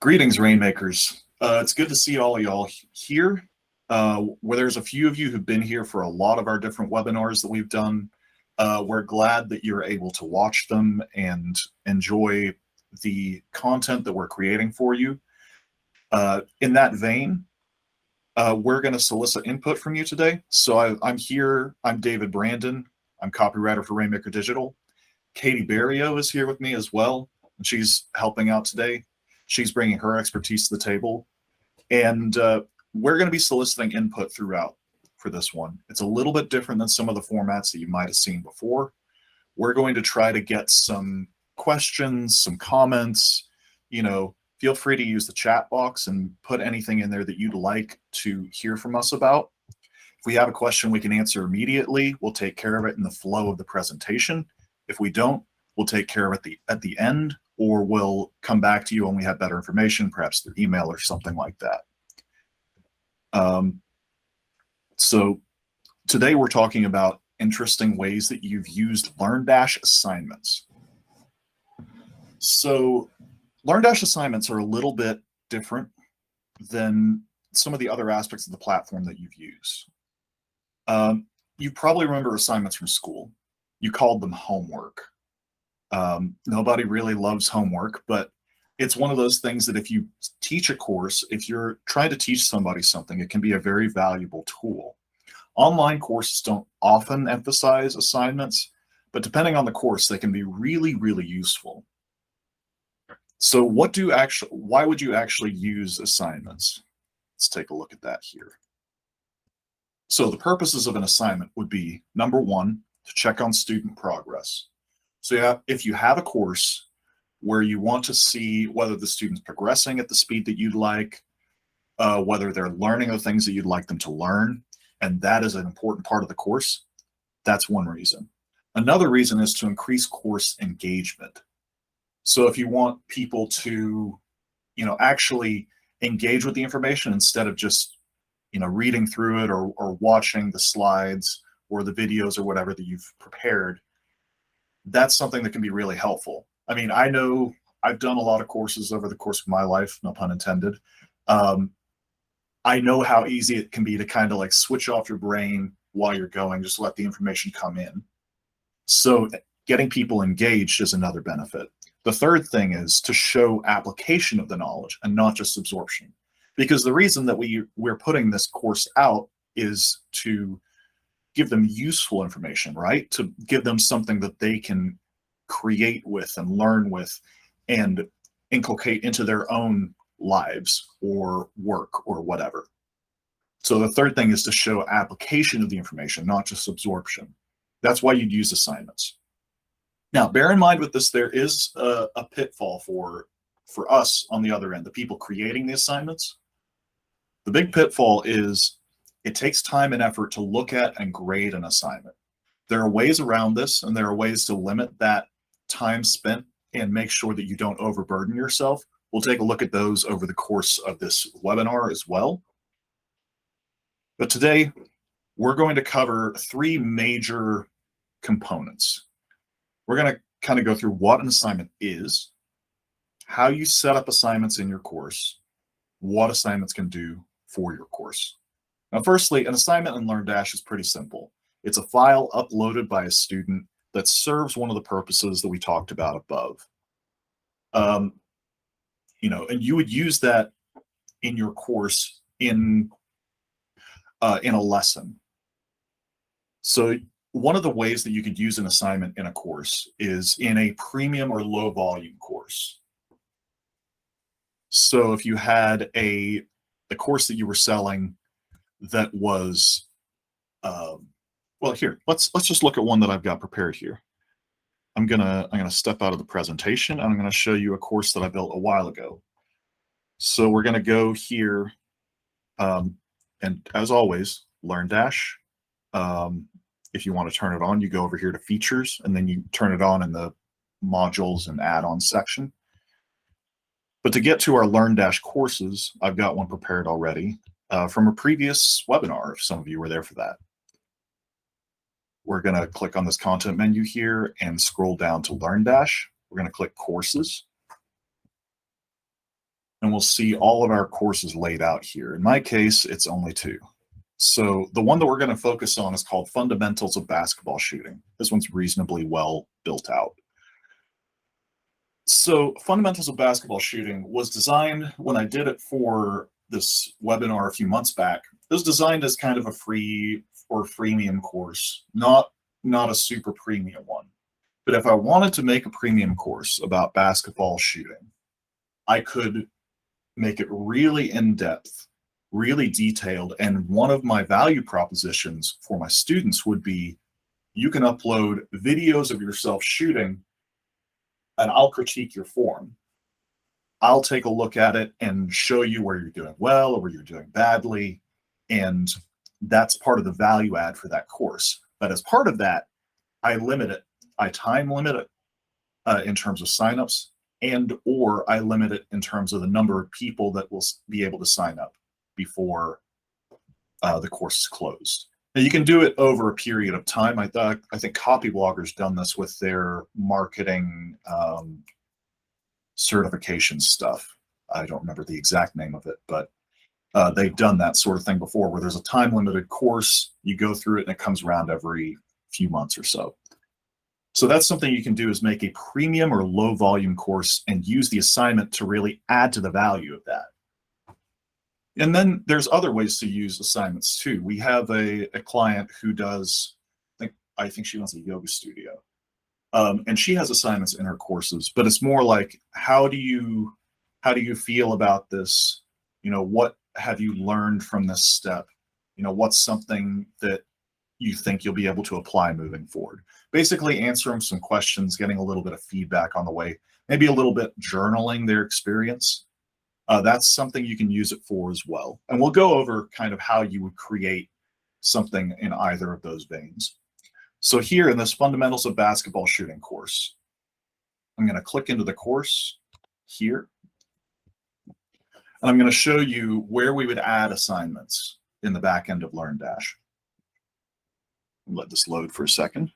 Greetings, Rainmakers. It's good to see all of y'all here. Where there's a few of you who've been here for a lot of our different webinars that we've done. We're glad that you're able to watch them and enjoy the content that we're creating for you. In that vein, we're going to solicit input from you today. So I'm here. I'm David Brandon. I'm copywriter for Rainmaker Digital. Katy Barrilleaux is here with me as well, and she's helping out today. She's bringing her expertise to the table, and we're going to be soliciting input throughout for this one. It's a little bit different than some of the formats that you might have seen before. We're going to try to get some questions, some comments. Feel free to use the chat box and put anything in there that you'd like to hear from us about. If we have a question we can answer immediately, we'll take care of it in the flow of the presentation. If we don't, we'll take care of it at the end, or we'll come back to you when we have better information, perhaps through email or something like that. So today we're talking about interesting ways that you've used LearnDash assignments. So LearnDash assignments are a little bit different than some of the other aspects of the platform that you've used. You probably remember assignments from school. You called them homework. Nobody really loves homework, but it's one of those things that if you teach a course, if you're trying to teach somebody something, it can be a very valuable tool. Online courses don't often emphasize assignments, but depending on the course, they can be really, really useful. So why would you actually use assignments? Let's take a look at that here. So the purposes of an assignment would be, number one, to check on student progress. So if you have a course where you want to see whether the student's progressing at the speed that you'd like, whether they're learning the things that you'd like them to learn, and that is an important part of the course, that's one reason. Another reason is to increase course engagement. So if you want people to, actually engage with the information instead of just, reading through it or watching the slides or the videos or whatever that you've prepared, that's something that can be really helpful. I mean, I know I've done a lot of courses over the course of my life, no pun intended. I know how easy it can be to kind of like switch off your brain while you're going, just let the information come in. So getting people engaged is another benefit. The third thing is to show application of the knowledge and not just absorption. Because the reason that we're putting this course out is to give them useful information, right? To give them something that they can create with and learn with and inculcate into their own lives or work or whatever. So the third thing is to show application of the information, not just absorption. That's why you'd use assignments. Now, bear in mind with this, there is a pitfall for us on the other end, the people creating the assignments. The big pitfall is it takes time and effort to look at and grade an assignment. There are ways around this, and there are ways to limit that time spent and make sure that you don't overburden yourself. We'll take a look at those over the course of this webinar as well. But today, we're going to cover three major components. We're going to kind of go through what an assignment is, how you set up assignments in your course, what assignments can do for your course. Now, firstly, an assignment in LearnDash is pretty simple. It's a file uploaded by a student that serves one of the purposes that we talked about above. And you would use that in your course in a lesson. So one of the ways that you could use an assignment in a course is in a premium or low volume course. So if you had a course that you were selling that was, well, here, let's just look at one that I've got prepared here. I'm gonna step out of the presentation. I'm gonna show you a course that I built a while ago. So we're gonna go here, and as always, LearnDash. If you want to turn it on, you go over here to features, and then you turn it on in the modules and add-on section. But to get to our LearnDash courses, I've got one prepared already from a previous webinar, if some of you were there for that. We're going to click on this content menu here and scroll down to LearnDash. We're going to click courses. and we'll see all of our courses laid out here. In my case, it's only 2. So the one that we're going to focus on is called Fundamentals of Basketball Shooting. This one's reasonably well built out. So Fundamentals of Basketball Shooting was designed, when I did it for this webinar a few months back, it was designed as kind of a free or freemium course, not a super premium one. But if I wanted to make a premium course about basketball shooting, I could make it really in-depth, really detailed, and one of my value propositions for my students would be, you can upload videos of yourself shooting, and I'll critique your form. I'll take a look at it and show you where you're doing well or where you're doing badly, and that's part of the value add for that course. But as part of that, I limit it. I time limit it in terms of signups, and or I limit it in terms of the number of people that will be able to sign up before the course is closed. Now, you can do it over a period of time. I think Copyblogger's done this with their marketing certification stuff. I don't remember the exact name of it, but they've done that sort of thing before, where there's a time-limited course, you go through it, and it comes around every few months or so. So that's something you can do, is make a premium or low volume course and use the assignment to really add to the value of that. And then there's other ways to use assignments too. We have a client who does, I think she runs a yoga studio. And she has assignments in her courses, but it's more like, how do you feel about this? You know, what have you learned from this step? You know, what's something that you think you'll be able to apply moving forward? Basically answering some questions, getting a little bit of feedback on the way, maybe a little bit journaling their experience. That's something you can use it for as well. And we'll go over kind of how you would create something in either of those veins. So here in this Fundamentals of Basketball Shooting course, I'm going to click into the course here. And I'm going to show you where we would add assignments in the back end of LearnDash. Let this load for a second.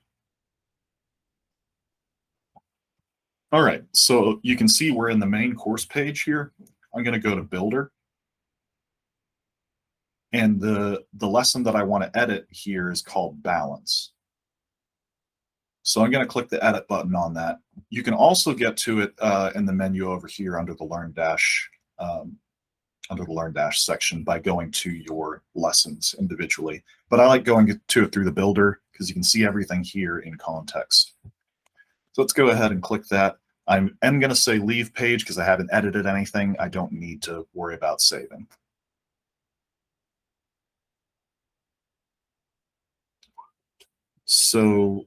All right, so you can see we're in the main course page here. I'm going to go to Builder. And the lesson that I want to edit here is called Balance. So I'm going to click the Edit button on that. You can also get to it in the menu over here under the LearnDash section by going to your lessons individually. But I like going to it through the Builder because you can see everything here in context. So let's go ahead and click that. I'm going to say Leave Page because I haven't edited anything. I don't need to worry about saving. So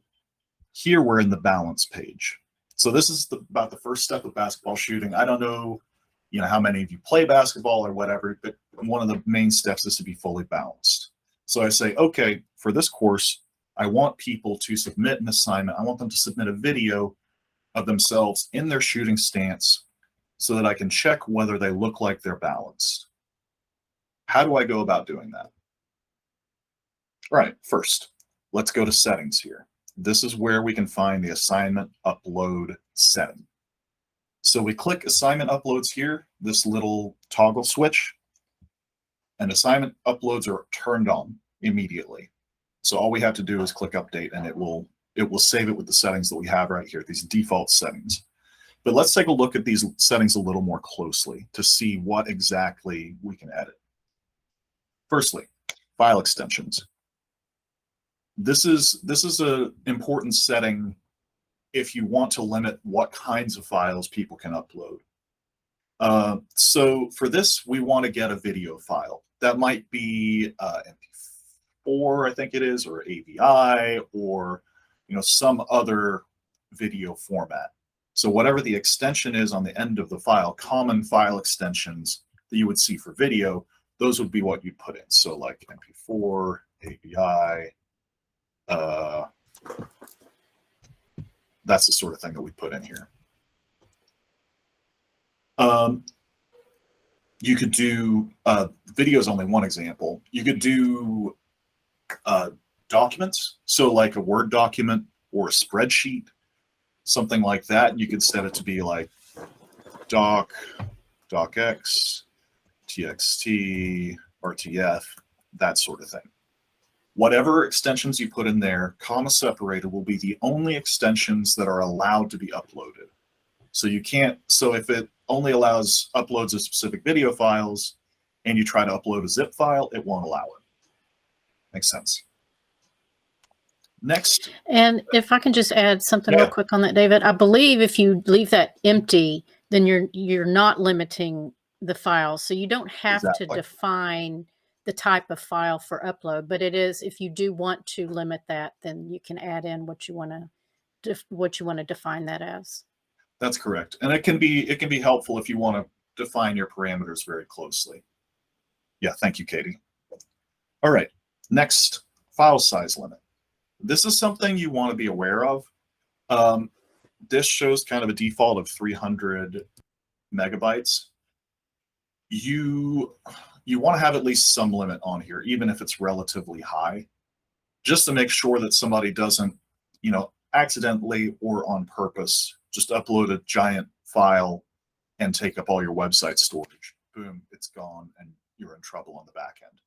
here we're in the Balance page. So this is about the first step of basketball shooting. I don't know, how many of you play basketball or whatever, but one of the main steps is to be fully balanced. So I say, okay, for this course, I want people to submit an assignment. I want them to submit a video of themselves in their shooting stance so that I can check whether they look like they're balanced. How do I go about doing that? All right, first, let's go to Settings here. This is where we can find the assignment upload setting. So we click Assignment Uploads here, this little toggle switch, and assignment uploads are turned on immediately. So all we have to do is click Update, and it will save it with the settings that we have right here, these default settings. But let's take a look at these settings a little more closely to see what exactly we can edit. Firstly, file extensions. This is an important setting if you want to limit what kinds of files people can upload. So for this, we want to get a video file. That might be MP4, I think it is, or AVI, or some other video format. So whatever the extension is on the end of the file, common file extensions that you would see for video, those would be what you put in. So like MP4, AVI, that's the sort of thing that we put in here. You could do, video is only one example. You could do documents, so like a Word document or a spreadsheet, something like that. You could set it to be like doc docx, txt, rtf, that sort of thing. Whatever extensions you put in there, comma separated, will be the only extensions that are allowed to be uploaded. So you can't, so if it only allows uploads of specific video files and you try to upload a zip file, it won't allow it. Makes sense. Next. And if I can just add something real quick on that, David, I believe if you leave that empty, then you're not limiting the files. So you don't have to define the type of file for upload, but it is, if you do want to limit that, then you can add in what you want to define that as. That's correct. And it can be helpful if you want to define your parameters very closely. Yeah, thank you, Katie. All right, next, file size limit. This is something you want to be aware of. This shows kind of a default of 300 megabytes. You want to have at least some limit on here, even if it's relatively high, just to make sure that somebody doesn't, accidentally or on purpose just upload a giant file and take up all your website storage. Boom, it's gone, and you're in trouble on the back end.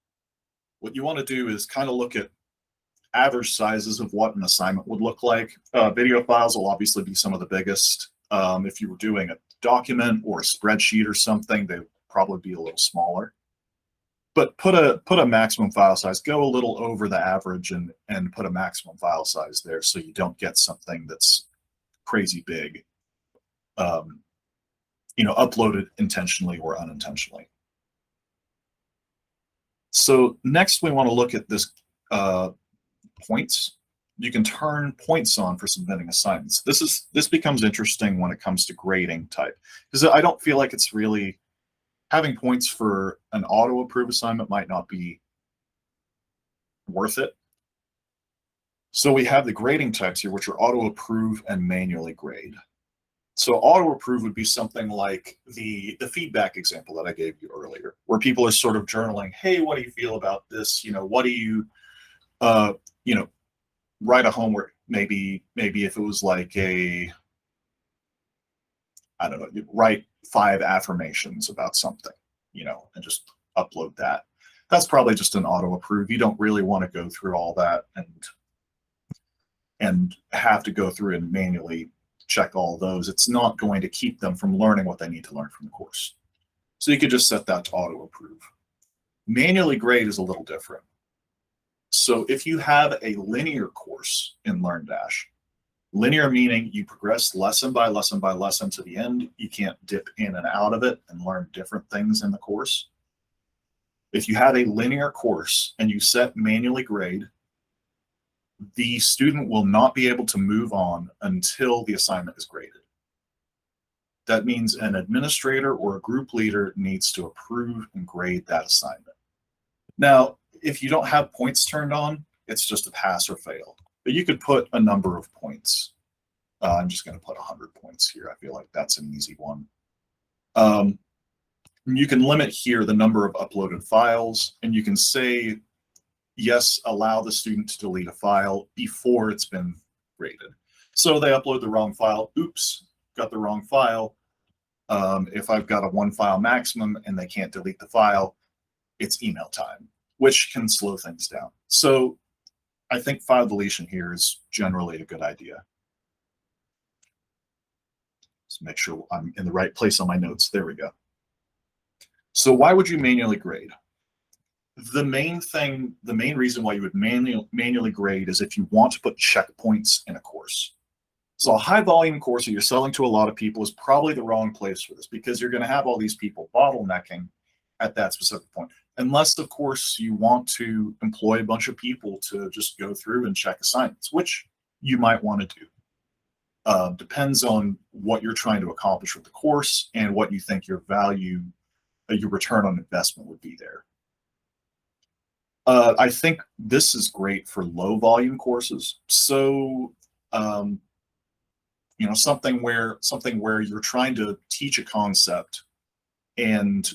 What you want to do is kind of look at average sizes of what an assignment would look like. Video files will obviously be some of the biggest. If you were doing a document or a spreadsheet or something, they would probably be a little smaller. But put a maximum file size. Go a little over the average and put a maximum file size there, so you don't get something that's crazy big, uploaded intentionally or unintentionally. So next we want to look at this points. You can turn points on for submitting assignments. This becomes interesting when it comes to grading type, because I don't feel like it's really, having points for an auto approve assignment might not be worth it. So we have the grading types here, which are auto approve and manually grade. So auto approve would be something like the feedback example that I gave you earlier, where people are sort of journaling, hey, what do you feel about this? What do you, write a homework, maybe if it was like I don't know, you write 5 affirmations about something, and just upload that. That's probably just an auto approve. You don't really want to go through all that and have to go through and manually check all those. It's not going to keep them from learning what they need to learn from the course. So you could just set that to auto approve. Manually grade is a little different. So if you have a linear course in LearnDash, linear meaning you progress lesson by lesson by lesson to the end, you can't dip in and out of it and learn different things in the course. If you have a linear course and you set manually grade, the student will not be able to move on until the assignment is graded. That means an administrator or a group leader needs to approve and grade that assignment. Now, if you don't have points turned on, it's just a pass or fail. But you could put a number of points. I'm just going to put 100 points here. I feel like that's an easy one. You can limit here the number of uploaded files, and you can say, yes, allow the student to delete a file before it's been graded. So they upload the wrong file. Oops, got the wrong file. If I've got a 1 file maximum and they can't delete the file, it's email time, which can slow things down. So I think file deletion here is generally a good idea. Let's make sure I'm in the right place on my notes. There we go. So why would you manually grade? The main reason why you would manually grade is if you want to put checkpoints in a course. So a high volume course that you're selling to a lot of people is probably the wrong place for this, because you're going to have all these people bottlenecking at that specific point. Unless, of course, you want to employ a bunch of people to just go through and check assignments, which you might want to do. Depends on what you're trying to accomplish with the course and what you think your value, your return on investment would be there. I think this is great for low volume courses. So, something where you're trying to teach a concept and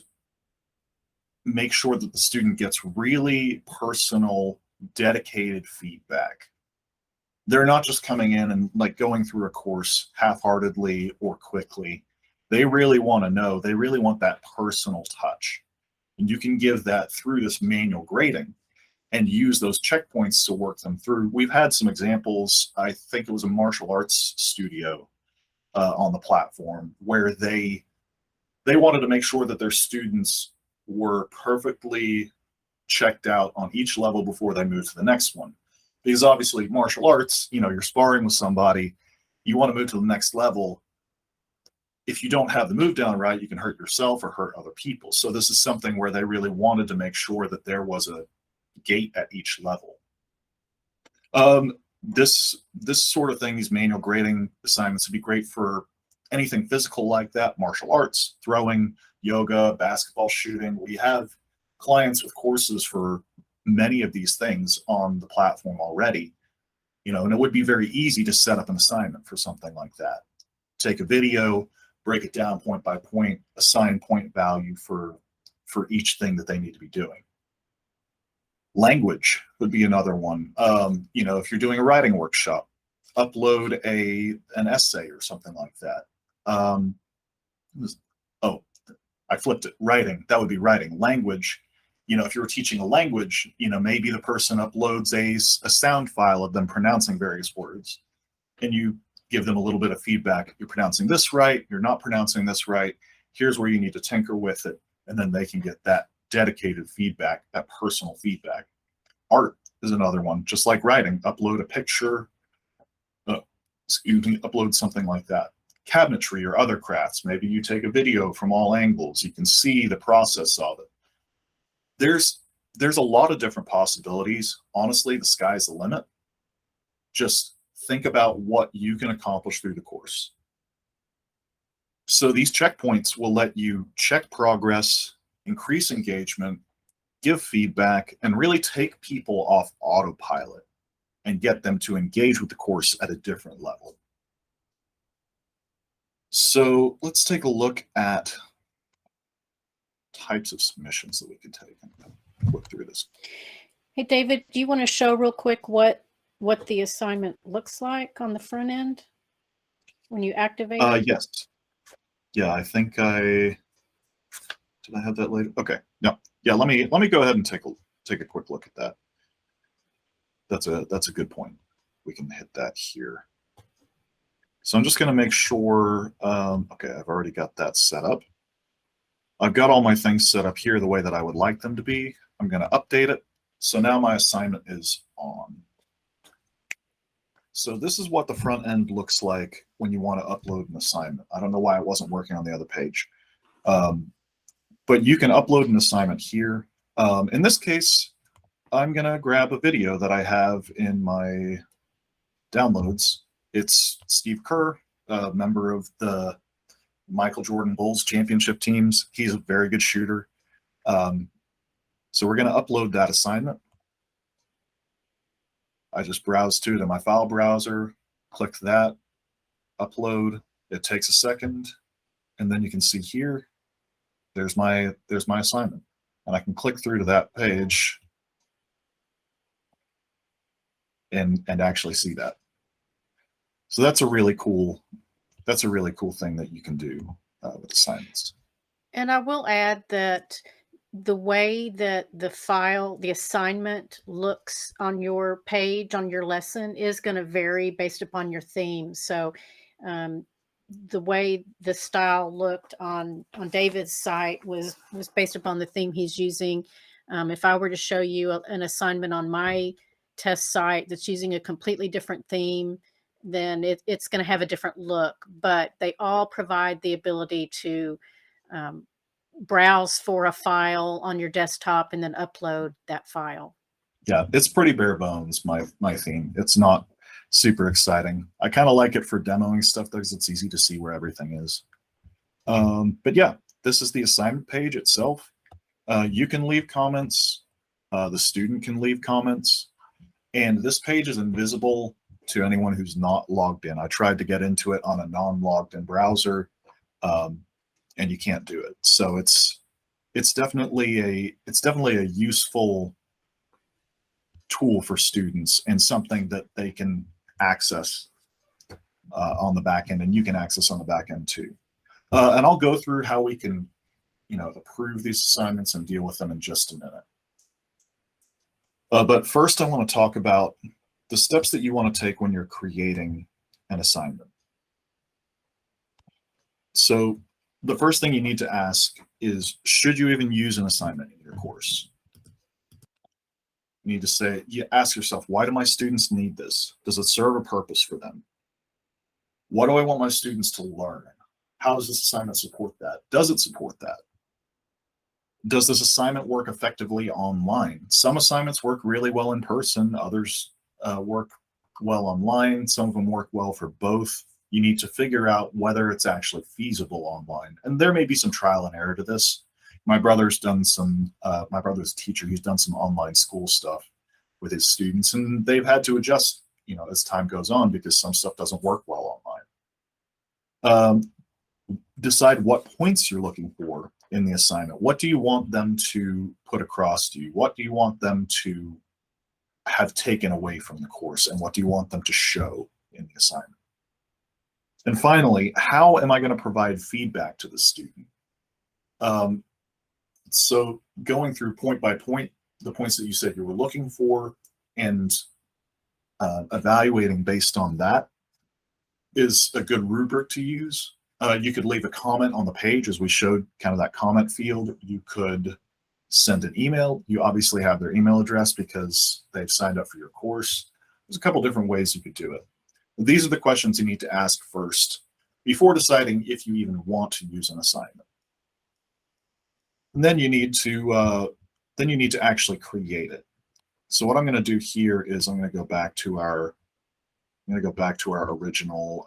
make sure that the student gets really personal, dedicated feedback. They're not just coming in and like going through a course half-heartedly or quickly They really want to know, they really want that personal touch. And you can give that through this manual grading and use those checkpoints to work them through. We've had some examples. I think it was a martial arts studio on the platform where they wanted to make sure that their students were perfectly checked out on each level before they move to the next one. Because obviously martial arts, you know, you're sparring with somebody, you want to move to the next level. If you don't have the move down right, you can hurt yourself or hurt other people. So this is something where they really wanted to make sure that there was a gate at each level. This sort of thing, these manual grading assignments would be great for anything physical like that, martial arts, throwing, yoga, basketball shooting. We have clients with courses for many of these things on the platform already, you know, and it would be very easy to set up an assignment for something like that. Take a video, break it down point by point, assign point value for each thing that they need to be doing. Language would be another one. You know, if you're doing a writing workshop, upload an essay or something like that. Oh, I flipped it. Writing, that would be writing. Language, you know, if you were teaching a language, you know, maybe the person uploads a sound file of them pronouncing various words, and you give them a little bit of feedback. You're pronouncing this right, you're not pronouncing this right. Here's where you need to tinker with it. And then they can get that dedicated feedback, that personal feedback. Art is another one, just like writing. Upload a picture, upload something like that. Cabinetry or other crafts. Maybe you take a video from all angles. You can see the process of it. There's a lot of different possibilities. Honestly, the sky's the limit. Just think about what you can accomplish through the course. So these checkpoints will let you check progress, increase engagement, give feedback, and really take people off autopilot and get them to engage with the course at a different level. So let's take a look at types of submissions that we can take and look through this. Hey, David, do you want to show real quick what the assignment looks like on the front end when you activate it? Yes. Yeah, I think did I have that later? Okay. No. Yeah, let me go ahead and take a quick look at that. That's a good point. We can hit that here. So I'm just going to make sure, okay, I've already got that set up. I've got all my things set up here the way that I would like them to be. I'm going to update it. So now my assignment is on. So this is what the front end looks like when you want to upload an assignment. I don't know why it wasn't working on the other page. But you can upload an assignment here. In this case, I'm going to grab a video that I have in my downloads. It's Steve Kerr, a member of the Michael Jordan Bulls championship teams. He's a very good shooter. So we're going to upload that assignment. I just browse to my file browser, click that, upload. It takes a second, and then you can see here, there's my assignment. And I can click through to that page and actually see that. So that's a really cool thing that you can do with assignments. And I will add that the way that the assignment looks on your page, on your lesson, is going to vary based upon your theme. So the way the style looked on David's site was based upon the theme he's using. If I were to show you an assignment on my test site that's using a completely different theme, then it's going to have a different look. But they all provide the ability to browse for a file on your desktop and then upload that file. Yeah, it's pretty bare bones, my theme. It's not super exciting. I kind of like it for demoing stuff because it's easy to see where everything is. But yeah, this is the assignment page itself. You can leave comments. The student can leave comments. And this page is invisible to anyone who's not logged in. I tried to get into it on a non-logged in browser, and you can't do it. So it's definitely a useful tool for students and something that they can access on the back end, and you can access on the back end too. And I'll go through how we can, approve these assignments and deal with them in just a minute. But first, I want to talk about the steps that you want to take when you're creating an assignment. So the first thing you need to ask is, should you even use an assignment in your course? You need to ask yourself, why do my students need this? Does it serve a purpose for them? What do I want my students to learn? How does this assignment support that? Does it support that? Does this assignment work effectively online? Some assignments work really well in person. Others work well online. Some of them work well for both. You need to figure out whether it's actually feasible online. And there may be some trial and error to this. My brother's teacher, he's done some online school stuff with his students, and they've had to adjust, as time goes on, because some stuff doesn't work well online. Decide what points you're looking for in the assignment. What do you want them to put across to you? What do you want them to have taken away from the course? And what do you want them to show in the assignment? And finally, how am I going to provide feedback to the student? So going through point by point, the points that you said you were looking for, and evaluating based on that is a good rubric to use. You could leave a comment on the page, as we showed, kind of that comment field. You could send an email. You obviously have their email address because they've signed up for your course. There's a couple different ways you could do it. These are the questions you need to ask first before deciding if you even want to use an assignment. And then you need to actually create it. So what I'm going to do here is I'm going to go back to our original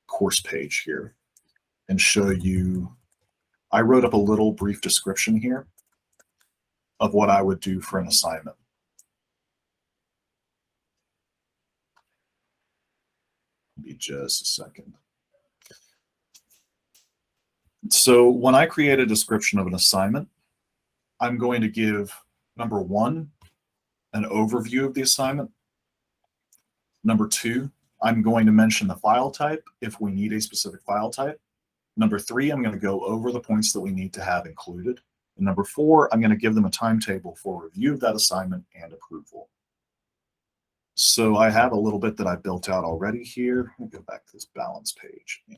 course page here and show you. I wrote up a little brief description here of what I would do for an assignment. Give me just a second. So when I create a description of an assignment, I'm going to give, number one, an overview of the assignment. Number two, I'm going to mention the file type if we need a specific file type. Number three, I'm going to go over the points that we need to have included. And number four, I'm going to give them a timetable for review of that assignment and approval. So I have a little bit that I built out already here. Let me go back to this balance page and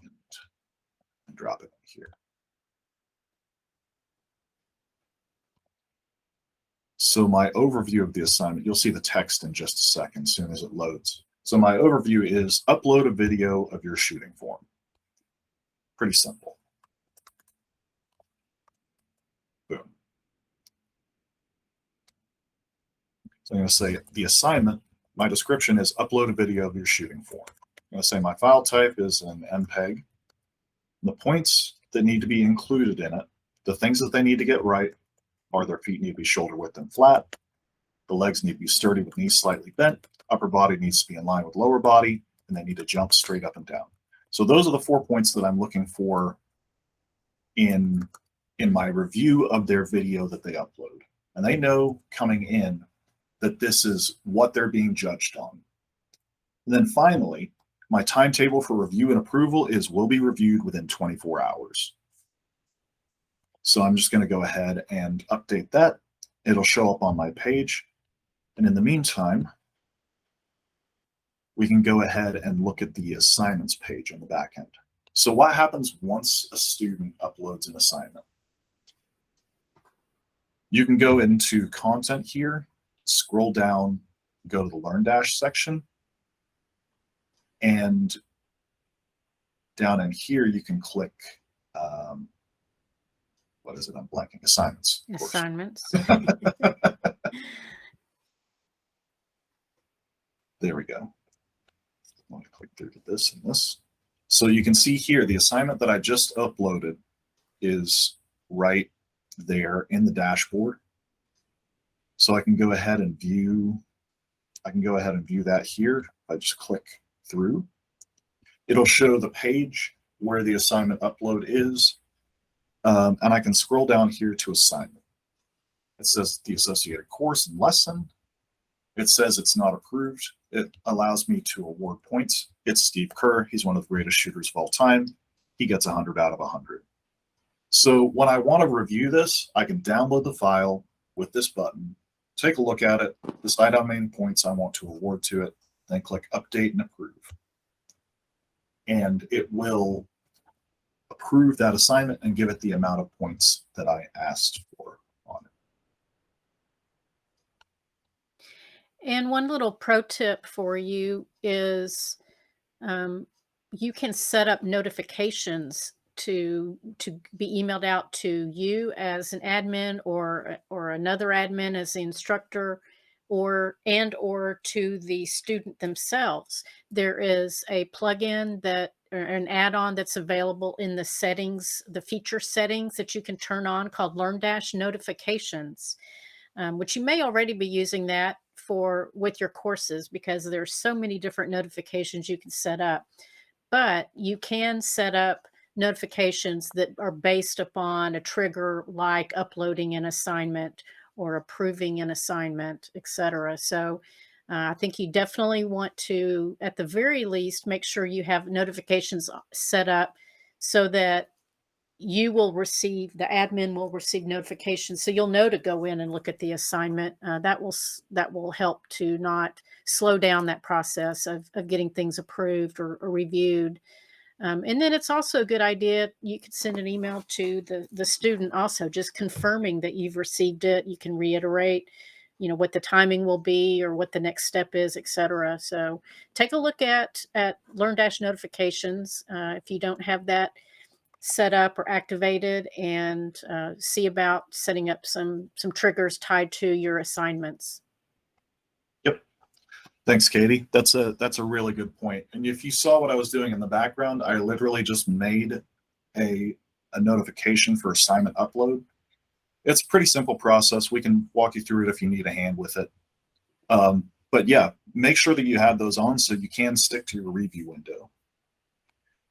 drop it here. So my overview of the assignment, you'll see the text in just a second, as soon as it loads. So my overview is upload a video of your shooting form. Pretty simple. Boom. So I'm going to say the assignment, my description is upload a video of your shooting form. I'm going to say my file type is an MPEG. The points that need to be included in it, the things that they need to get right, are their feet need to be shoulder width and flat. The legs need to be sturdy with knees slightly bent. Upper body needs to be in line with lower body, and they need to jump straight up and down. So those are the 4 points that I'm looking for in my review of their video that they upload. And they know coming in that this is what they're being judged on. And then finally, my timetable for review and approval will be reviewed within 24 hours. So I'm just going to go ahead and update that. It'll show up on my page. And in the meantime, we can go ahead and look at the assignments page on the back end. So what happens once a student uploads an assignment? You can go into content here, scroll down, go to the LearnDash section, and down in here you can click what is it? I'm blanking. Assignments. Assignments. There we go. I'm going to click through to this and this. So you can see here the assignment that I just uploaded is right there in the dashboard. So I can go ahead and view. That here. I just click through. It'll show the page where the assignment upload is. And I can scroll down here to assignment. It says the associated course and lesson. It says it's not approved. it allows me to award points. It's Steve Kerr. He's one of the greatest shooters of all time. He gets 100 out of 100. So when I want to review this, I can download the file with this button, take a look at it, decide how many points I want to award to it, then click Update and Approve. And it will approve that assignment and give it the amount of points that I asked for on it. And one little pro tip for you is you can set up notifications to be emailed out to you as an admin or another admin as the instructor, or to the student themselves. There is a plugin or an add-on that's available in the settings, the feature settings that you can turn on, called LearnDash notifications, which you may already be using that with your courses, because there's so many different notifications you can set up. But you can set up notifications that are based upon a trigger, like uploading an assignment or approving an assignment, etc. So I think you definitely want to, at the very least, make sure you have notifications set up so that the admin will receive notifications, so you'll know to go in and look at the assignment. That will help to not slow down that process of getting things approved or reviewed. And then it's also a good idea, you could send an email to the student also, just confirming that you've received it. You can reiterate, what the timing will be or what the next step is, etc. So take a look at LearnDash notifications if you don't have that set up or activated, and see about setting up some triggers tied to your assignments. Yep. Thanks, Katie. That's a really good point. And if you saw what I was doing in the background, I literally just made a notification for assignment upload. It's a pretty simple process. We can walk you through it if you need a hand with it. But yeah, make sure that you have those on so you can stick to your review window.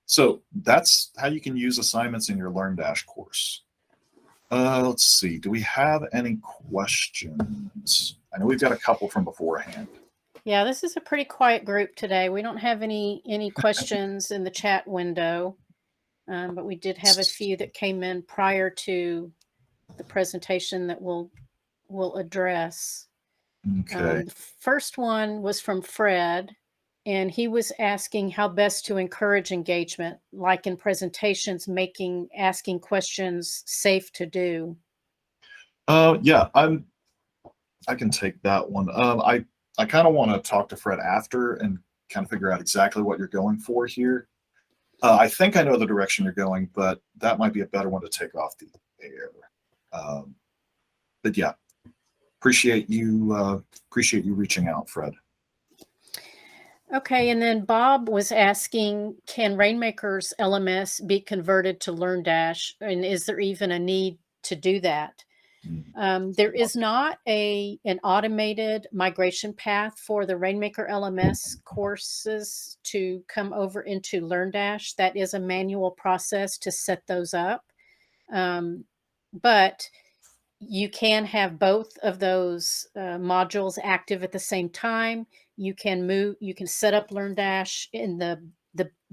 So that's how you can use assignments in your LearnDash course. Let's see. Do we have any questions? I know we've got a couple from beforehand. Yeah, this is a pretty quiet group today. We don't have any questions in the chat window, but we did have a few that came in prior to the presentation that we'll address. Okay. The first one was from Fred, and he was asking how best to encourage engagement, like in presentations, asking questions safe to do. Yeah, I can take that one. I kind of want to talk to Fred after and kind of figure out exactly what you're going for here. I think I know the direction you're going, but that might be a better one to take off the air. But yeah, appreciate you reaching out, Fred. Okay, and then Bob was asking, can Rainmaker's LMS be converted to LearnDash, and is there even a need to do that? There is not an automated migration path for the Rainmaker LMS courses to come over into LearnDash. That is a manual process to set those up. But you can have both of those modules active at the same time. You can set up LearnDash in the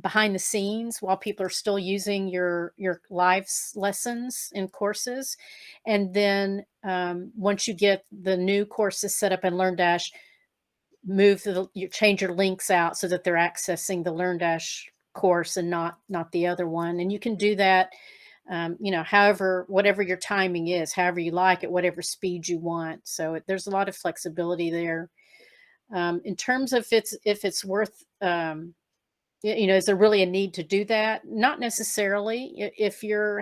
behind the scenes while people are still using your live lessons and courses. And then once you get the new courses set up in LearnDash, you change your links out so that they're accessing the LearnDash course and not the other one. And you can do that, whatever your timing is, however you like it, whatever speed you want. So there's a lot of flexibility there. In terms of if it's worth, is there really a need to do that? Not necessarily. If you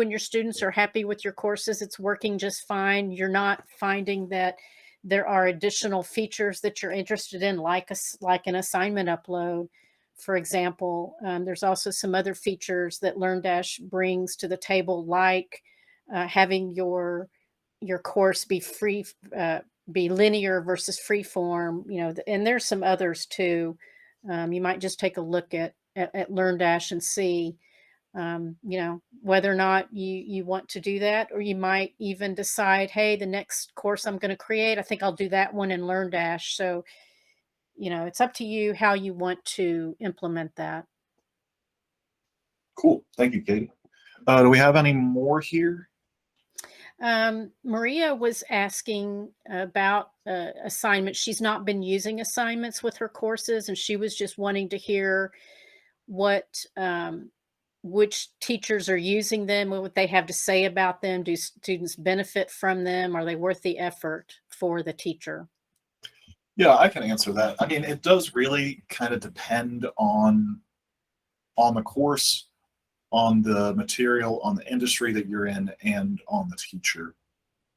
and your students are happy with your courses, it's working just fine. You're not finding that there are additional features that you're interested in, like an assignment upload, for example. There's also some other features that LearnDash brings to the table, like having your course be free, be linear versus free form, and there's some others too. You might just take a look at LearnDash and see, whether or not you want to do that, or you might even decide, hey, the next course I'm going to create, I think I'll do that one in LearnDash. So it's up to you how you want to implement that. Cool. Thank you, Katie. Do we have any more here? Maria was asking about assignments. She's not been using assignments with her courses, and she was just wanting to hear what which teachers are using them, what they have to say about them. Do students benefit from them? Are they worth the effort for the teacher? Yeah, I can answer that. I mean, it does really kind of depend on the course, on the material, on the industry that you're in, and on the teacher.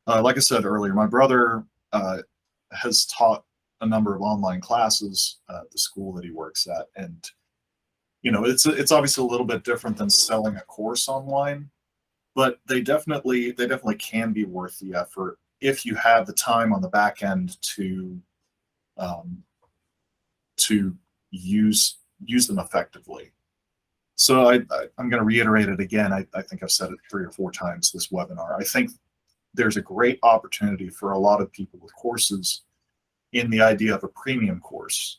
Like I said earlier, my brother has taught a number of online classes at the school that he works at, and it's obviously a little bit different than selling a course online, but they definitely can be worth the effort if you have the time on the back end to use them effectively. So I'm going to reiterate it again. I think I've said it 3 or 4 times this webinar. I think there's a great opportunity for a lot of people with courses in the idea of a premium course,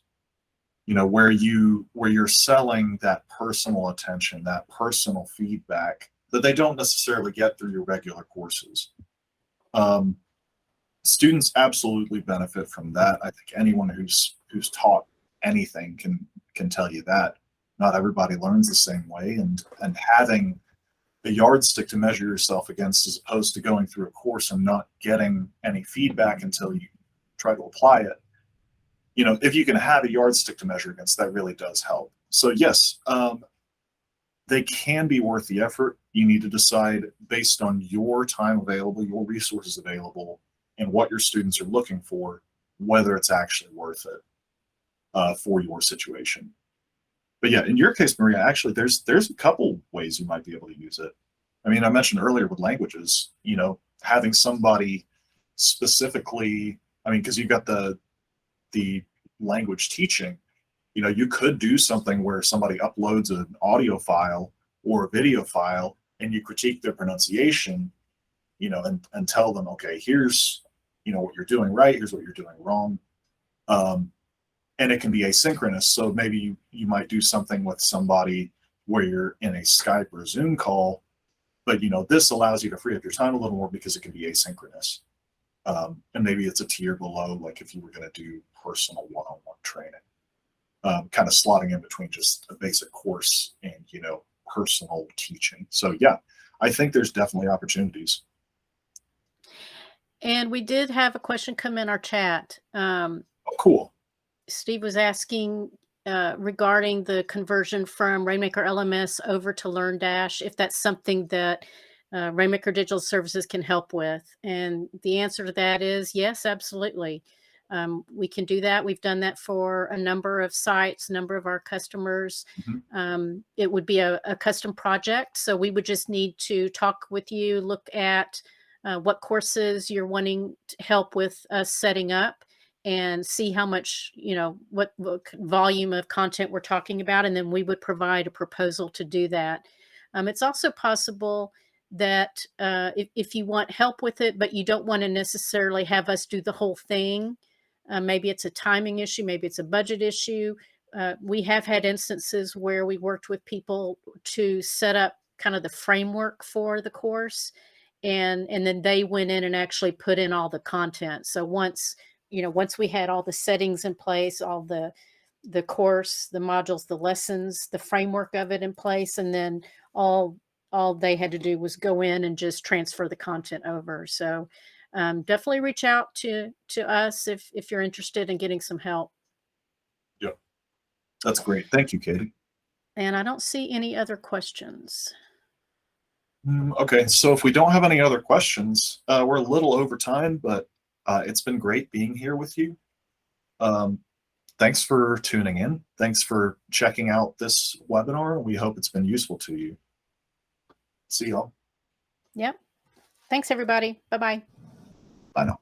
where you're selling that personal attention, that personal feedback that they don't necessarily get through your regular courses. Students absolutely benefit from that. I think anyone who's taught anything can tell you that. Not everybody learns the same way, and having a yardstick to measure yourself against, as opposed to going through a course and not getting any feedback until you try to apply it. If you can have a yardstick to measure against, that really does help. So yes, they can be worth the effort. You need to decide based on your time available, your resources available, and what your students are looking for, whether it's actually worth it for your situation. But yeah, in your case, Maria, actually, there's a couple ways you might be able to use it. I mean, I mentioned earlier with languages, having somebody specifically, I mean, because you've got the language teaching, you could do something where somebody uploads an audio file or a video file and you critique their pronunciation, and tell them, okay, here's, what you're doing right, here's what you're doing wrong. And it can be asynchronous. So maybe you might do something with somebody where you're in a Skype or Zoom call, but this allows you to free up your time a little more because it can be asynchronous. And maybe it's a tier below, like if you were going to do personal one-on-one training, kind of slotting in between just a basic course and, personal teaching. So yeah, I think there's definitely opportunities. And we did have a question come in our chat. Oh, cool. Steve was asking regarding the conversion from Rainmaker LMS over to LearnDash, if that's something that Rainmaker Digital Services can help with. And the answer to that is yes, absolutely. We can do that. We've done that for a number of sites, a number of our customers. Mm-hmm. It would be a custom project. So we would just need to talk with you, look at what courses you're wanting help with us setting up, and see how much, what volume of content we're talking about. And then we would provide a proposal to do that. It's also possible that if you want help with it, but you don't want to necessarily have us do the whole thing, maybe it's a timing issue, maybe it's a budget issue. We have had instances where we worked with people to set up kind of the framework for the course, and then they went in and actually put in all the content. So once we had all the settings in place, all the course, the modules, the lessons, the framework of it in place, and then all they had to do was go in and just transfer the content over. So definitely reach out to us if you're interested in getting some help. Yeah, that's great. Thank you, Katie. And I don't see any other questions. Okay, so if we don't have any other questions, we're a little over time, but it's been great being here with you. Thanks for tuning in. Thanks for checking out this webinar. We hope it's been useful to you. See y'all. Yep. Thanks, everybody. Bye-bye. Bye now.